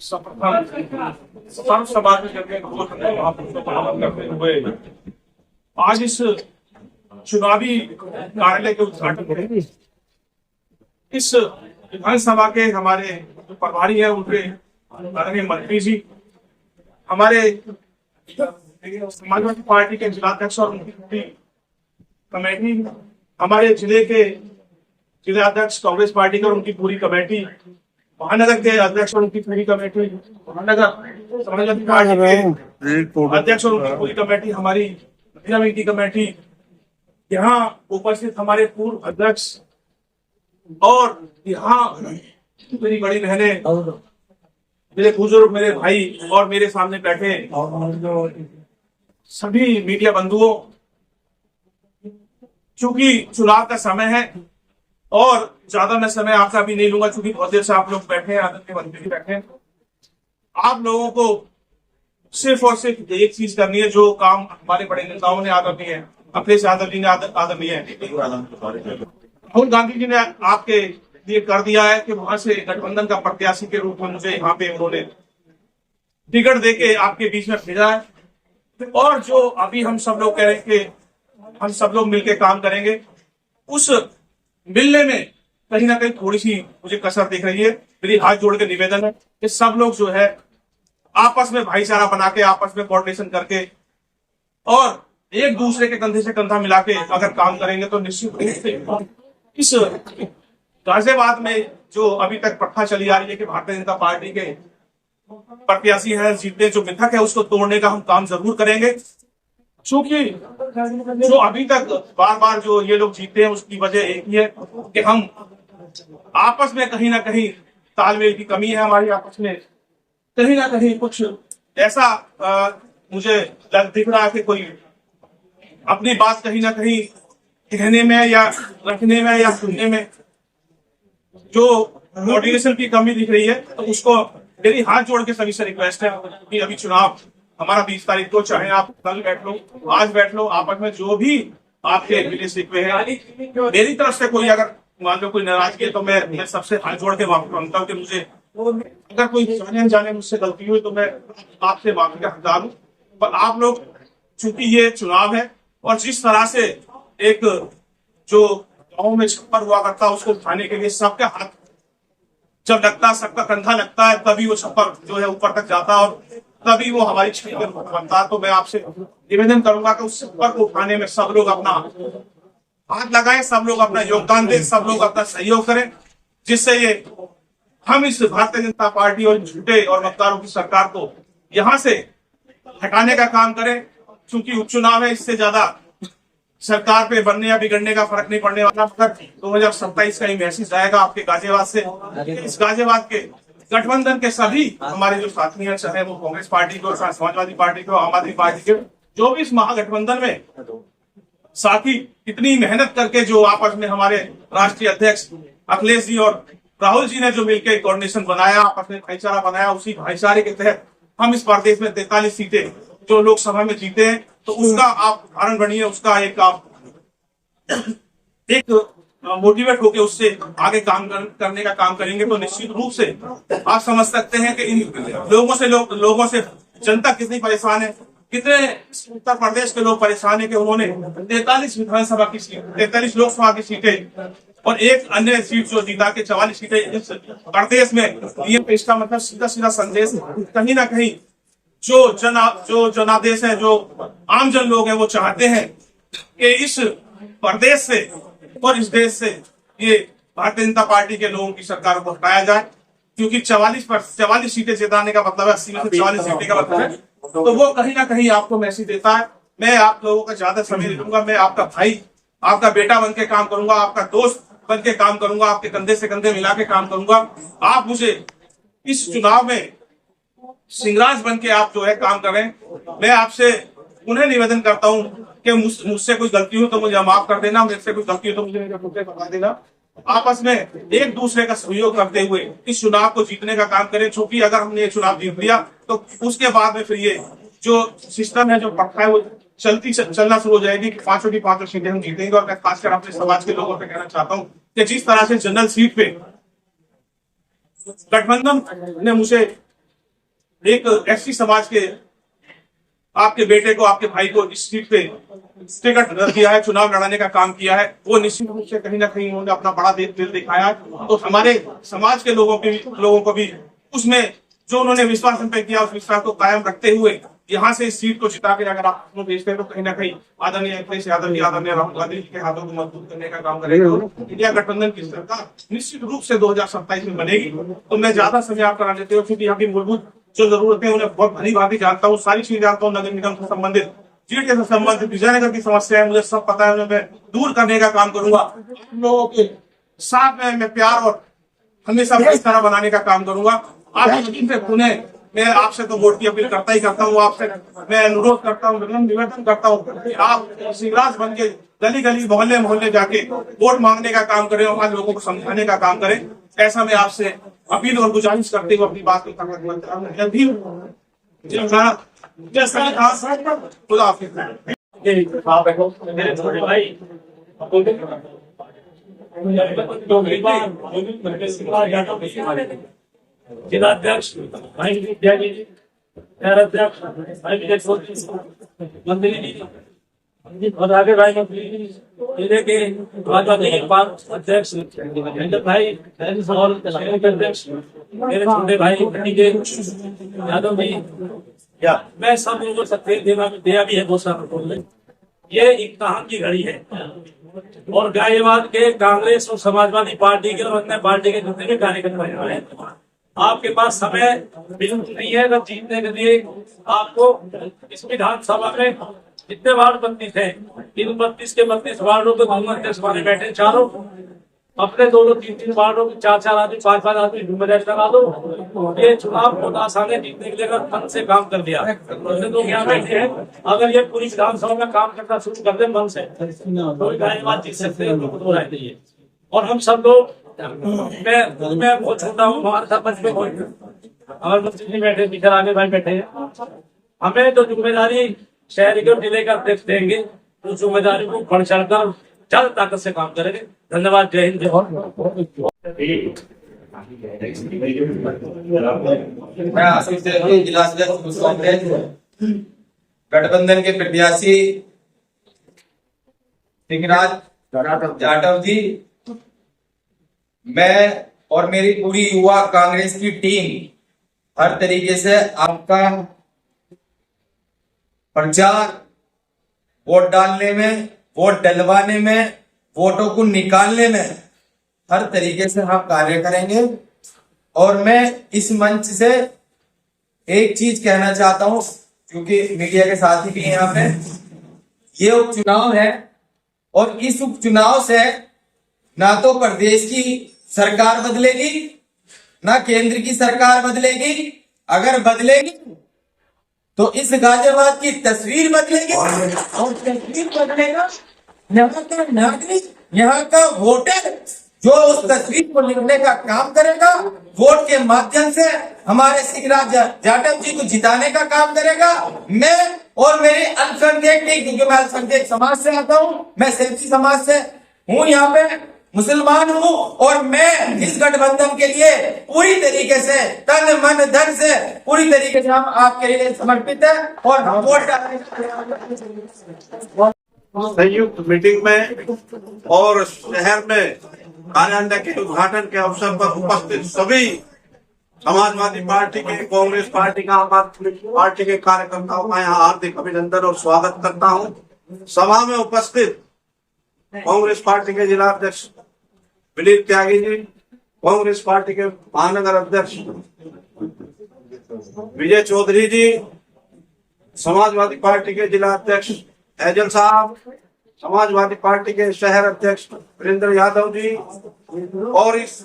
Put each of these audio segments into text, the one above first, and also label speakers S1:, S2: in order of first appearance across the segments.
S1: सर्व समाज को पालन करते हुए आज इस चुनावी कार्यालय के उद्घाटन में इस विधानसभा के हमारे जो प्रभारी है उनके माननीय मंत्री जी, हमारे समाजवादी पार्टी के जिलाध्यक्ष और उनकी पूरी कमेटी, हमारे जिले के जिलाध्यक्ष कांग्रेस पार्टी के और उनकी पूरी कमेटी, महानगर के अध्यक्ष और उनकी पूरी कमेटी, महानगर समाजवादी पार्टी के अध्यक्ष और उनकी पूरी कमेटी, हमारी महिला समिति कमेटी, यहाँ उपस्थित हमारे पूर्व अध्यक्ष और यहाँ मेरी बड़ी बहनें, मेरे बुजुर्ग, मेरे भाई और मेरे सामने बैठे सभी मीडिया बंधुओं, चूंकि चुनाव का समय है और ज्यादा मैं समय आपका भी नहीं लूंगा, क्योंकि बहुत देर से आप लोग बैठे हैं, आदरणीय मंत्री बैठे हैं। आप लोगों को सिर्फ और सिर्फ एक चीज करनी है, जो काम हमारे बड़े नेताओं ने आदरणीय है, अखिलेश यादव जी ने आदरणीय राहुल गांधी जी ने आपके लिए कर दिया है कि वहां से गठबंधन का प्रत्याशी के रूप में मुझे यहाँ पे उन्होंने टिकट देके आपके बीच में भेजा है। और जो अभी हम सब लोग कह रहे हैं कि हम सब लोग मिलकर काम करेंगे, उस मिलने में कहीं ना कहीं थोड़ी सी मुझे कसर दिख रही है। मेरी हाथ जोड़ के निवेदन है कि सब लोग जो है आपस में भाईचारा बना के, आपस में कोऑर्डिनेशन करके और एक दूसरे के कंधे से कंधा मिला के अगर काम करेंगे तो निश्चित रूप से इस गाजियाबाद में जो अभी तक प्रथा चली आ रही है कि भारतीय जनता पार्टी के प्रत्याशी है जीतने, जो मिथक है उसको तोड़ने का हम काम जरूर करेंगे। क्योंकि जो अभी तक बार बार जो ये लोग जीते हैं उसकी वजह एक ही है कि हम आपस में कहीं ना कहीं तालमेल की कमी है, हमारी आपस में कहीं ना कहीं कुछ ऐसा मुझे दिख रहा है कि कोई अपनी बात कहीं ना कहीं कहने में या रखने में या सुनने में जो कोऑर्डिनेशन की कमी दिख रही है, तो उसको मेरी हाथ जोड़ के सभी से रिक्वेस्ट है कि अभी चुनाव हमारा 20 तारीख को, चाहे आप कल बैठ लो, आज बैठ लो, आपस में जो भी आपके मिले शिकवे हैं, मेरी तरफ से कोई अगर मान लो कोई नाराजगी है तो मैं सबसे हाथ जोड़ के माफी मांगता हूँ कि मुझे अगर कोई जाने अनजाने मुझसे गलती हुई तो मैं आपसे माफी का हकदार हूँ। पर आप लोग, चूंकि ये चुनाव है और जिस तरह से एक जो गाँव में छप्पर हुआ करता है उसको उठाने के लिए सबका हाथ जब लगता है, सबका कंधा लगता है, तभी वो छप्पर जो है ऊपर तक जाता है और तभी वो हमारी छवि बनता है। तो मैं आपसे निवेदन करूंगा कि उस छप्पर को उठाने में सब लोग अपना हाथ लगाएं, सब लोग अपना योगदान दें, सब लोग अपना सहयोग करें, जिससे ये हम इस भारतीय जनता पार्टी और झूठे और मक्कारों की सरकार को यहाँ से हटाने का काम करें। क्योंकि उपचुनाव है, इससे ज्यादा सरकार पे बनने या बिगड़ने का फर्क नहीं पड़ने वाला। 2027 का ही मैसेज आएगा आपके गाजियाबाद से। इस गाजियाबाद के गठबंधन के सभी हमारे जो साथी हैं, चाहे वो कांग्रेस पार्टी को, समाजवादी पार्टी को, आम आदमी पार्टी के, जो भी इस महागठबंधन में साथी इतनी मेहनत करके जो आपस में हमारे राष्ट्रीय अध्यक्ष अखिलेश जी और राहुल जी ने जो मिलकर कोऑर्डिनेशन बनाया, आपस में भाईचारा बनाया, उसी भाईचारे के तहत हम इस प्रदेश में 43 सीटें जो लोकसभा में जीते हैं, तो उसका आप उदाहरण बनिए, उसका एक आप मोटिवेट होके उससे आगे काम करने का काम करेंगे तो निश्चित रूप से आप समझ सकते हैं कि इन लोगों से जनता कितनी परेशान है, कितने उत्तर प्रदेश के लोग परेशान है कि उन्होंने 43 विधानसभा की सीट, 43 लोकसभा की सीटें और एक अन्य सीट जो जीता के 44 सीटें इस प्रदेश में दिए। इसका मतलब सीधा सीधा संदेश कहीं ना कहीं जो जनादेश है, जो आम जन लोग हैं, वो चाहते हैं कि इस प्रदेश से और इस देश से ये भारतीय जनता पार्टी के लोगों की सरकार को हटाया जाए। क्योंकि 44 सीटें जिताने का मतलब है, 80 में से 44 सीटें का मतलब है, तो वो कहीं ना कहीं आपको मैसेज देता है। मैं आप लोगों का ज्यादा समय नहीं लूंगा, मैं आपका भाई, आपका बेटा बन के काम करूंगा, आपका दोस्त बन के काम करूंगा, आपके कंधे से कंधे मिला के काम करूंगा। आप मुझे इस चुनाव में सिंगराज बन के आप जो है काम करें। मैं आपसे उन्हें निवेदन करता हूं कि मुझसे कोई गलती हो तो मुझे माफ कर देना, मेरे से कोई गलती हो तो मुझे बता देना। आपस में एक दूसरे का सहयोग करते हुए इस चुनाव को जीतने का काम करें। क्योंकि अगर हमने ये चुनाव जीत लिया तो उसके बाद में फिर ये जो सिस्टम है, जो प्रथा है, वो चलना शुरू हो जाएगी कि 5 की 5 सीटें हम जीतेंगे। और मैं खासकर अपने समाज के लोगों से कहना चाहता हूँ कि जिस तरह से जनरल सीट पे गठबंधन ने मुझे एक एससी समाज के आपके बेटे को, आपके भाई को इस सीट पे टिकट दिया है, चुनाव लड़ाने का काम किया है, वो निश्चित रूप से कहीं ना कहीं उन्होंने अपना बड़ा दिल दिखाया है। तो हमारे समाज के लोगों को भी उसमें जो उन्होंने विश्वास हम पे किया, उस विश्वास को कायम रखते हुए यहाँ से इस सीट को जिता के अगर आप उसमें भेजते हैं तो कहीं ना कहीं आदरणीय अखिलेश यादव जी, आदरणीय राहुल गांधी जी के हाथों को मजबूत करने का काम करेगा। इंडिया गठबंधन की सरकार निश्चित रूप से 2027 में बनेगी। तो मैं ज्यादा समय आप करा लेते हो, क्योंकि यहाँ की मूलभूत जो जरूरतें उन्हें बहुत भली भांति जानता हूँ, सारी चीजें जानता हूँ, नगर निगम से संबंधित, जीटीए से संबंधित, विजयनगर की समस्या है, मुझे सब पता है, उन्हें मैं दूर करने का काम करूंगा। आप लोगों के साथ में मैं प्यार और हमेशा इस तरह बनाने का काम करूंगा। आप यकीन से पुनः मैं आपसे तो वोट की अपील करता ही करता हूँ, आपसे मैं अनुरोध करता हूँ, निवेदन करता हूँ कि आप सिंगराज बन के गली गली मोहल्ले मोहल्ले जाके वोट मांगने का काम करें और वहां लोगों को समझाने का काम करें। ऐसा मैं आपसे अपील और गुजारिश करते हुए अपनी बात को खुदा हाफिज़।
S2: जिलाध्यक्ष भाई विद्या जी, अध्यक्ष भाई विजय मंत्री जी और आगे भाई मंत्री जिले के भाजपा के अध्यक्ष भाई और अध्यक्ष मेरे छोटे भाई यादव जी, मैं सब लोगों को सत्य दिया भी है घोषणा बोल। ये इम्तिहान की घड़ी है और गायवाद के कांग्रेस और समाजवादी पार्टी के और अन्य पार्टी के जितने भी कार्यकर्ता हैं, आपके पास समय बिल्कुल नहीं है। अगर जीतने के लिए आपको इस विधानसभा में जितने वार्ड 32 है, इन 32 के 32 वार्डों के अध्यक्ष वाले बैठे चारों, अपने 2-3 वार्डों के 4-4 आदमी 5-5 आदमी जिम्मेदारी लगा दो। ये चुनाव बहुत आसान है जीतने के लिए, अगर मन से काम कर दिया। लोग यहाँ बैठे हैं, अगर ये पूरी विधानसभा में काम करना शुरू कर दे मन से तो गायवाद जीत सकते हैं। और हम सब लोग, मैं बहुत छोटा हूँ, हमारे साथ मंच में हमारे मंत्री जी बैठे, पीछे आगे भाई बैठे हैं। हमें तो जिम्मेदारी शहर के जिले का अध्यक्ष देंगे, उस जिम्मेदारी को बढ़ चढ़कर ज्यादा ताकत से काम करेंगे। धन्यवाद, जय हिंद, जय
S3: गठबंधन के प्रत्याशी सिंगराज जाटव जी, मैं और मेरी पूरी युवा कांग्रेस की टीम हर तरीके से आपका प्रचार, वोट डालने में, वोट डलवाने में, वोटों को निकालने में हर तरीके से हम कार्य करेंगे। और मैं इस मंच से एक चीज कहना चाहता हूं, क्योंकि मीडिया के साथी भी हैं यहाँ पे, ये उपचुनाव है और इस उपचुनाव से ना तो प्रदेश की सरकार बदलेगी, ना केंद्र की सरकार बदलेगी। अगर बदलेगी तो इस गाजियाबाद की तस्वीर बदलेगी और तस्वीर बदलेगा यहाँ का नागरिक, यहाँ का वोटर, जो उस तस्वीर को लिखने का काम करेगा, वोट के माध्यम से हमारे सिंगराज जाटव जी को जिताने का काम करेगा। मैं और मेरे अल्पसंख्यक, क्योंकि मैं अल्पसंख्यक समाज से आता हूँ, मैं सैंती समाज से हूँ, यहाँ पे मुसलमान हूँ, और मैं इस गठबंधन के लिए पूरी तरीके से तन मन धन से पूरी तरीके से हम आपके लिए समर्पित है और हम वोट डालने
S4: संयुक्त मीटिंग में और शहर में कार्यालय के उद्घाटन के अवसर पर उपस्थित सभी समाजवादी पार्टी के, कांग्रेस पार्टी का, आम आदमी पार्टी के कार्यकर्ताओं का यहाँ हार्दिक अभिनंदन और स्वागत करता हूँ। सभा में उपस्थित कांग्रेस पार्टी के जिला अध्यक्ष विनीत त्यागी जी, कांग्रेस पार्टी के महानगर अध्यक्ष विजय चौधरी जी, समाजवादी पार्टी के जिला अध्यक्ष एजल साहब, समाजवादी पार्टी के शहर अध्यक्ष वीरेंद्र यादव जी, और इस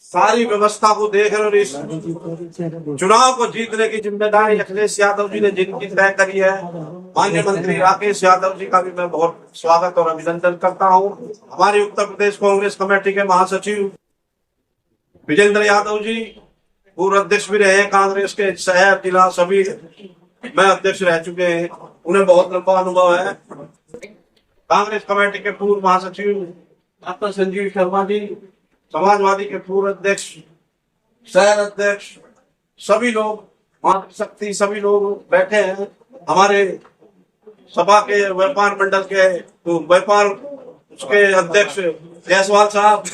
S4: सारी व्यवस्था को देख और इस चुनाव को जीतने की जिम्मेदारी अखिलेश यादव जी ने जिनकी तय करी है, माननीय मंत्री राकेश यादव जी का भी मैं बहुत स्वागत और अभिनंदन करता हूं। हमारी उत्तर प्रदेश कांग्रेस कमेटी के महासचिव विजेंद्र यादव जी, पूर्व अध्यक्ष भी रहे कांग्रेस के, शहर जिला सभी में अध्यक्ष रह चुके हैं, उन्हें बहुत लंबा अनुभव है। कांग्रेस कमेटी के पूर्व महासचिव डॉक्टर संजीव शर्मा जी, समाजवादी के पूर्व अध्यक्ष, शहर अध्यक्ष, सभी लोग मातृशक्ति सभी लोग बैठे हैं, हमारे सभा के व्यापार मंडल के व्यापार उसके अध्यक्ष जायसवाल साहब,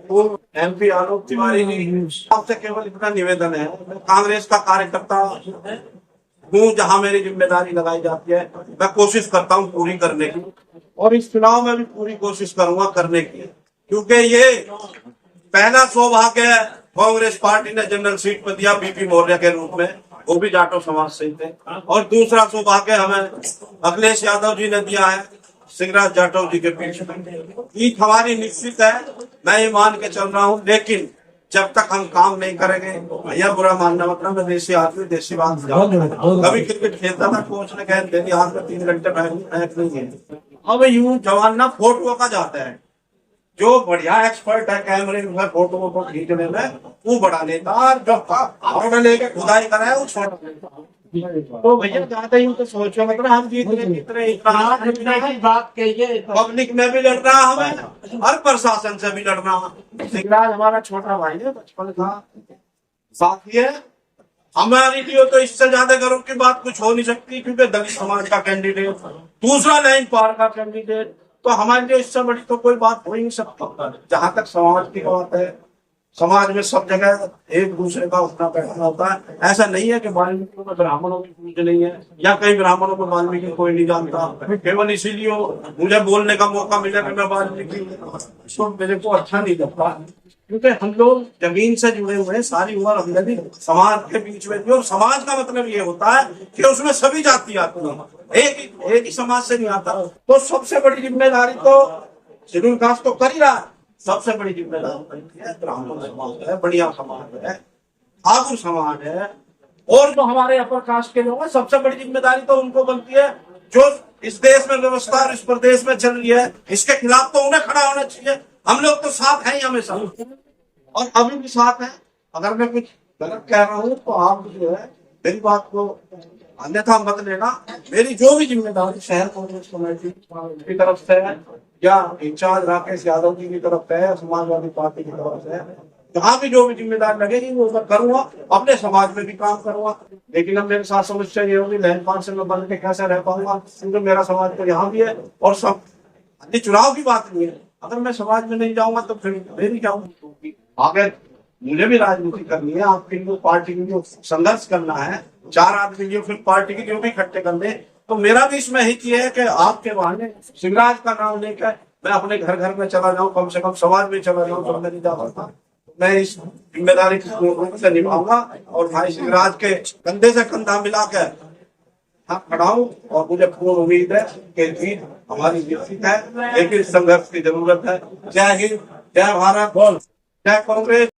S4: पूर्व MP आलोक तिवारी जी, आपसे केवल इतना निवेदन है, मैं कांग्रेस का कार्यकर्ता हूँ, जहाँ मेरी जिम्मेदारी लगाई जाती है मैं कोशिश करता हूँ पूरी करने की, और इस चुनाव में भी पूरी कोशिश करूंगा करने की, क्योंकि ये पहला सौभाग्य है कांग्रेस पार्टी ने जनरल सीट पर दिया BP मौर्य के रूप में, वो भी जाटो समाज से थे, और दूसरा सौभाग्य हमें अखिलेश यादव जी ने दिया है सिंगराज जाटव जी के पीछे। जीत हमारी निश्चित है, मैं ये मान के चल रहा हूँ, लेकिन जब तक हम काम नहीं करेंगे, भैया बुरा मानना मतलब मैं देसी आदमी देसी बात कभी क्रिकेट खेलता था, कोच ने कह मेरी हाथ में 3 घंटे मैच नहीं है। अब यूं जवान ना फोटो का जाता है, जो बढ़िया एक्सपर्ट है कैमरे में फोटो को खींचने में वो बड़ा लेता, और जो फोटो लेके खुदाई कर रहा है वो छोटा लेता। तो भैया ज्यादा यूं तो सोचो, मतलब हम जीत रहे इतना
S2: बात कहिए,
S4: पब्लिक में भी लड़ रहा हमें और प्रशासन से भी लड़ रहा। सिंगराज हमारा छोटा भाई है, बचपन का साथी है, हमारी लिए तो इससे ज्यादा गर्व की बात कुछ हो नहीं सकती, क्योंकि दलित समाज का कैंडिडेट, दूसरा लाइन पार का कैंडिडेट, तो हमारे लिए इससे बड़ी तो कोई बात हो ही नहीं सकती। जहां तक समाज की बात है, समाज में सब जगह एक दूसरे का उठना बैठना होता है, ऐसा नहीं है कि वाल्मीकि में ब्राह्मणों की पूजा नहीं है, या कई ब्राह्मणों को वाल्मीकि कोई नहीं जानता, केवल इसीलिए मुझे बोलने का मौका मिला कि मैं वाल्मीकि, तो मेरे को अच्छा नहीं लगता, क्योंकि हम लोग जमीन से जुड़े हुए हैं, सारी उम्र हमने भी समाज के बीच में थी, और समाज का मतलब ये होता है कि उसमें सभी जाति आती है, एक ही समाज से नहीं आता। तो सबसे बड़ी जिम्मेदारी तो शेड्यूल कास्ट तो कर ही रहा है, सबसे बड़ी जिम्मेदारी ब्राह्मण समाज है, बढ़िया समाज है, ठाकुर समाज है, और जो हमारे अपर कास्ट के लोग हैं, सबसे बड़ी जिम्मेदारी तो उनको बनती है जो इस देश में व्यवस्था और इस प्रदेश में चल रही है, इसके खिलाफ तो उन्हें खड़ा होना चाहिए। हम लोग तो साथ हैं ही हमेशा, और अभी भी साथ हैं। अगर मैं कुछ गलत कह रहा हूँ तो आप जो है मेरी बात को अन्यथा मत लेना। मेरी जो भी जिम्मेदारी शहर कांग्रेस कमेटी की तरफ से है, या इंचार्ज राकेश यादव जी की तरफ से है, समाजवादी पार्टी की तरफ से है, जहाँ भी जो भी जिम्मेदारी लगेगी वो मैं करूंगा, अपने समाज में भी काम करूंगा। लेकिन अब मेरे साथ समस्या ये होगी, लहन पान से मैं बन के कैसे रह पाऊंगा, क्योंकि मेरा समाज तो यहाँ भी है, और सब चुनाव की बात नहीं है, अगर मैं समाज में नहीं जाऊंगा तो फिर मेरी क्या होगी। आगे मुझे भी राजनीति करनी है, आपके लिए पार्टी के लिए संघर्ष करना है, 4 आदमी जो फिर पार्टी के जो भी इकट्ठे करने, तो मेरा भी इसमें हित ये है कि आपके बहाने सिंगराज का नाम लेकर मैं अपने घर घर में चला जाऊं, कम से कम समाज में चला जाऊं, तो मैं नहीं जा पाता। मैं इस जिम्मेदारी को पूर्ण रूप से निभाऊंगा, और भाई सिंगराज के कंधे से कंधा मिलाकर हाँ खड़ा हूं, और मुझे पूर्ण उम्मीद है कि जीत हमारी निश्चित है, लेकिन संघर्ष की जरूरत है। जय हिंद, जय भारत, जय कांग्रेस।